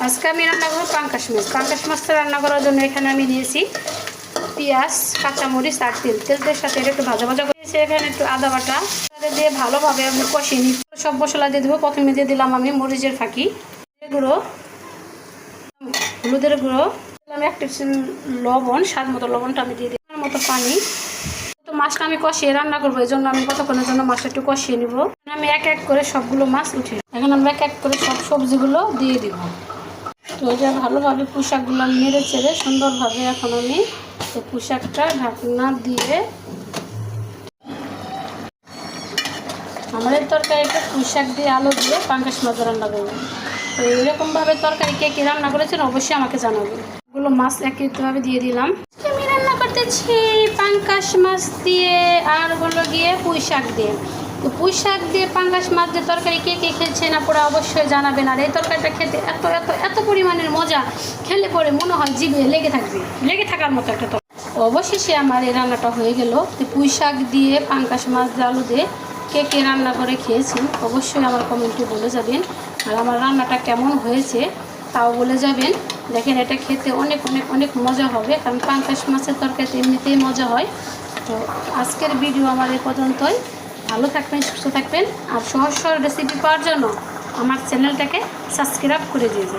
আজকে আমি রান্না করব পাঙ্কাশ মাছ। পাঙ্কাশ মাছটা রান্না করার জন্য এখানে আমি নিয়েছি পেঁয়াজ, কাঁচামরিচ আর তেলের সাথে একটু ভাজা ভাজা করেছি। এখানে একটু আদা বাটা দিয়ে ভালোভাবে আমি কষিয়ে নিই। সব মশলা দিয়ে দেবো। প্রথমে দিয়ে দিলাম আমি মরিচের ফাঁকি, গুঁড়ো, হলুদের গুঁড়ো, দিলাম এক টিস্পুন লবণ, স্বাদ মতো লবণটা আমি দিয়ে দিলাম, মতো পানি। তো মাছটা আমি কষিয়ে রান্না করবো, এই জন্য আমি কতক্ষণের জন্য মাছটা একটু কষিয়ে নিব। আমি এক এক করে সবগুলো মাছ উঠে এখন আমরা এক এক করে সব সবজিগুলো দিয়ে দিব। তো এটা ভালোভাবে পুঁইশাকগুলো নেড়ে চেড়ে সুন্দরভাবে এখন আমি পুঁইশাকটা ঢাকনা দিয়ে আমাদের তরকারিটা পুঁইশাক দিয়ে আলু দিয়ে পাঙ্কাশ মাছ রান্না করবো। তো এরকমভাবে তরকারি কে কী রান্না করেছেন অবশ্যই আমাকে জানাবেন। এগুলো মাছ একইভাবে দিয়ে দিলাম। আমি রান্না করতেছি পাঙ্কাশ মাছ দিয়ে আর হলো গিয়ে পুঁইশাক দিয়ে। তো পুঁইশাক দিয়ে পাঙ্কাশ মাছ দিয়ে তরকারি কে কে খেয়েছেন আপনারা অবশ্যই জানাবেন। আর এই তরকারিটা খেতে এত এত এত পরিমাণের মজা, খেলে পরে মনে হয় জিভে লেগে থাকার মতো একটা তরকারি। অবশেষে আমার এই রান্নাটা হয়ে গেল। তো পুঁইশাক দিয়ে পাঙ্কাশ মাছ দিয়ে আলু দিয়ে কে কে রান্না করে খেয়েছেন অবশ্যই আমার কমেন্টে বলে যাবেন। আর আমার রান্নাটা কেমন হয়েছে তাও বলে যাবেন। দেখেন এটা খেতে অনেক অনেক অনেক মজা হবে, কারণ পাঙ্কাশ মাছের তরকারিতে এমনিতেই মজা হয়। তো আজকের ভিডিও আমার এই পর্যন্তই। ভালো থাকবেন, সুস্থ থাকবেন। আর সহজ সহজ রেসিপি পাওয়ার জন্য আমার চ্যানেলটাকে সাবস্ক্রাইব করে দিয়ে যাবেন।